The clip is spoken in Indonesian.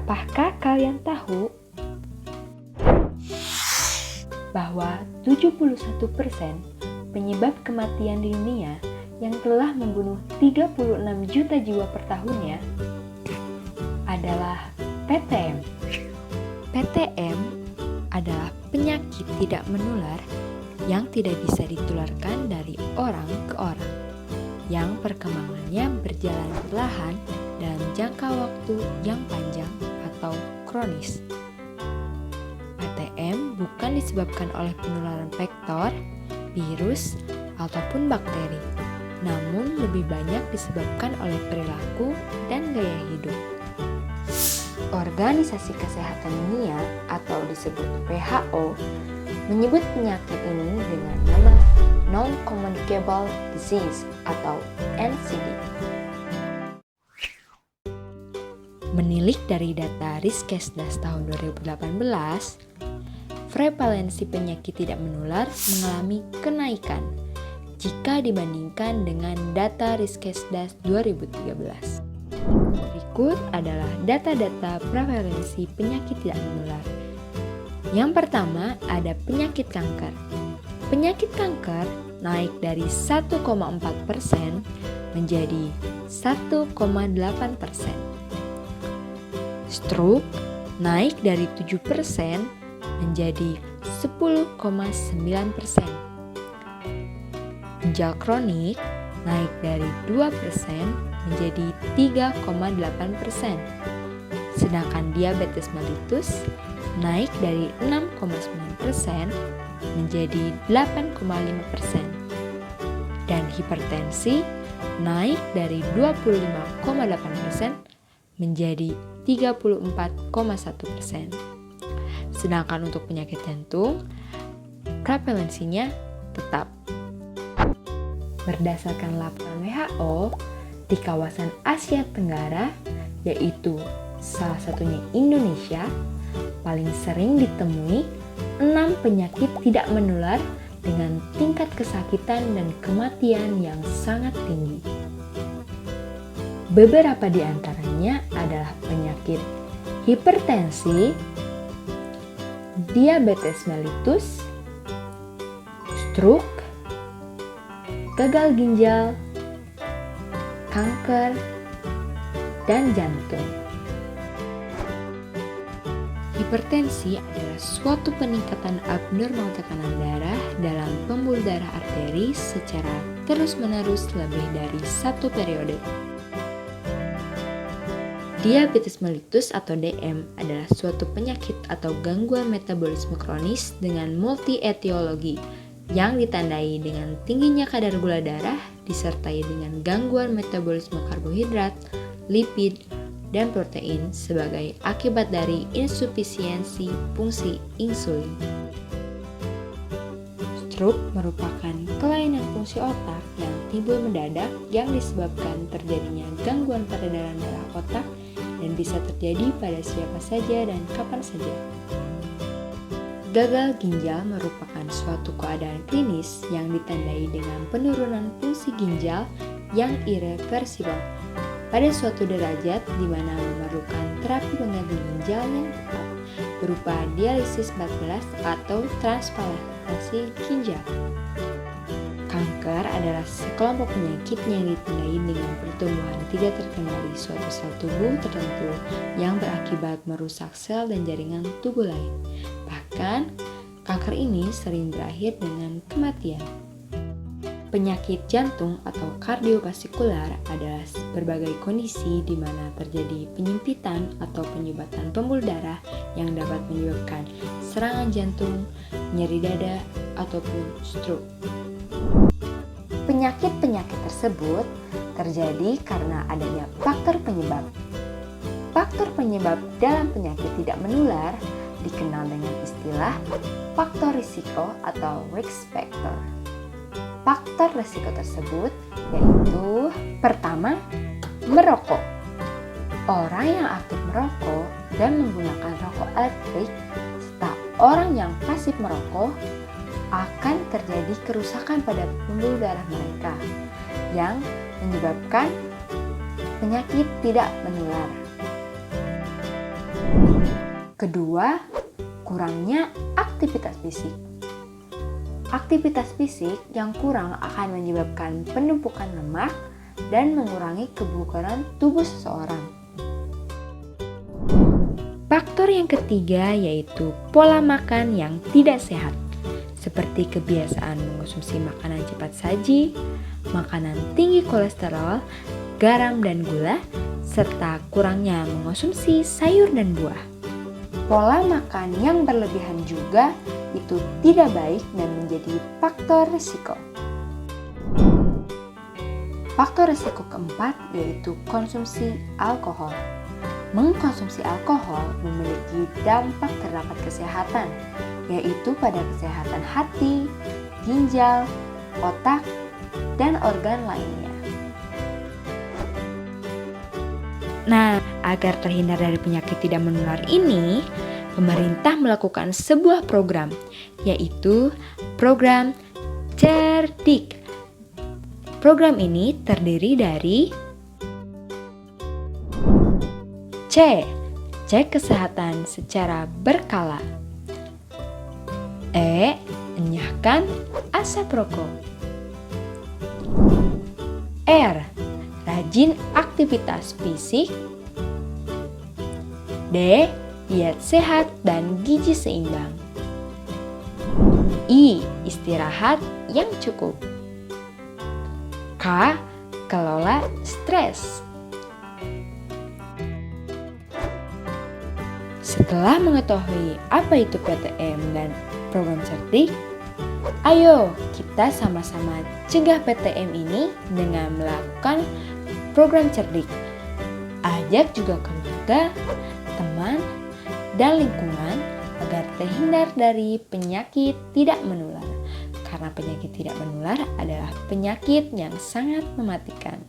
Apakah kalian tahu bahwa 71% penyebab kematian di dunia yang telah membunuh 36 juta jiwa per tahunnya adalah PTM. PTM adalah penyakit tidak menular yang tidak bisa ditularkan dari orang ke orang, yang perkembangannya berjalan perlahan dalam jangka waktu yang panjang atau kronis. PTM bukan disebabkan oleh penularan vektor, virus, ataupun bakteri, namun lebih banyak disebabkan oleh perilaku dan gaya hidup. Organisasi Kesehatan Dunia atau disebut WHO menyebut penyakit ini dengan nama Non-Communicable Disease atau NCD. Menilik dari data Riskesdas tahun 2018, prevalensi penyakit tidak menular mengalami kenaikan jika dibandingkan dengan data Riskesdas 2013. Berikut adalah data-data prevalensi penyakit tidak menular. Yang pertama ada penyakit kanker. Penyakit kanker naik dari 1,4% menjadi 1,8%. Stroke naik dari 7% menjadi 10,9%. Ginjal kronik naik dari 2% menjadi 3,8%. Sedangkan diabetes mellitus naik dari 6,9% menjadi 8,5%. Dan hipertensi naik dari 25,8% menjadi 34,1%. Sedangkan untuk penyakit jantung, prevalensinya tetap. Berdasarkan laporan WHO, di kawasan Asia Tenggara, yaitu salah satunya Indonesia, paling sering ditemui 6 penyakit tidak menular dengan tingkat kesakitan dan kematian yang sangat tinggi. Beberapa di antaranya adalah penyakit hipertensi, diabetes mellitus, stroke, gagal ginjal, kanker, dan jantung. Hipertensi adalah suatu peningkatan abnormal tekanan darah dalam pembuluh darah arteri secara terus-menerus lebih dari satu periode. Diabetes mellitus atau DM adalah suatu penyakit atau gangguan metabolisme kronis dengan multi-etiologi yang ditandai dengan tingginya kadar gula darah disertai dengan gangguan metabolisme karbohidrat, lipid, dan protein sebagai akibat dari insufisiensi fungsi insulin. Stroke merupakan kelainan fungsi otak yang timbul mendadak yang disebabkan terjadinya gangguan peredaran darah otak dan bisa terjadi pada siapa saja dan kapan saja. Gagal ginjal merupakan suatu keadaan klinis yang ditandai dengan penurunan fungsi ginjal yang irreversibel pada suatu derajat di mana memerlukan terapi pengganti ginjal yang tepat berupa dialisis 14 atau transplantasi ginjal. Kanker adalah sekelompok penyakit yang ditandai dengan pertumbuhan tidak terkendali suatu sel tubuh tertentu yang berakibat merusak sel dan jaringan tubuh lain. Bahkan, kanker ini sering berakhir dengan kematian. Penyakit jantung atau kardiovaskular adalah berbagai kondisi di mana terjadi penyempitan atau penyumbatan pembuluh darah yang dapat menyebabkan serangan jantung, nyeri dada, ataupun stroke. Penyakit-penyakit tersebut terjadi karena adanya faktor penyebab. Faktor penyebab dalam penyakit tidak menular dikenal dengan istilah faktor risiko atau risk factor. Faktor risiko tersebut yaitu pertama, merokok. Orang yang aktif merokok dan menggunakan rokok elektrik serta orang yang pasif merokok akan terjadi kerusakan pada pembuluh darah mereka yang menyebabkan penyakit tidak menular. Kedua, kurangnya aktivitas fisik. Aktivitas fisik yang kurang akan menyebabkan penumpukan lemak dan mengurangi kebugaran tubuh seseorang. Faktor yang ketiga yaitu pola makan yang tidak sehat, seperti kebiasaan mengonsumsi makanan cepat saji, makanan tinggi kolesterol, garam dan gula, serta kurangnya mengonsumsi sayur dan buah. Pola makan yang berlebihan juga itu tidak baik dan menjadi faktor risiko. Faktor risiko keempat yaitu konsumsi alkohol. Mengkonsumsi alkohol memiliki dampak terhadap kesehatan, yaitu pada kesehatan hati, ginjal, otak, dan organ lainnya. Nah, agar terhindar dari penyakit tidak menular ini, pemerintah melakukan sebuah program, yaitu program Cerdik. Program ini terdiri dari C. Cek kesehatan secara berkala. E. Enyahkan asap rokok. R. Rajin aktivitas fisik. D. Diet sehat dan gizi seimbang. I. Istirahat yang cukup. K. Kelola stres. Setelah mengetahui apa itu PTM dan program cerdik, ayo kita sama-sama cegah PTM ini dengan melakukan program cerdik. Ajak juga keluarga, teman, dan lingkungan agar terhindar dari penyakit tidak menular. Karena penyakit tidak menular adalah penyakit yang sangat mematikan.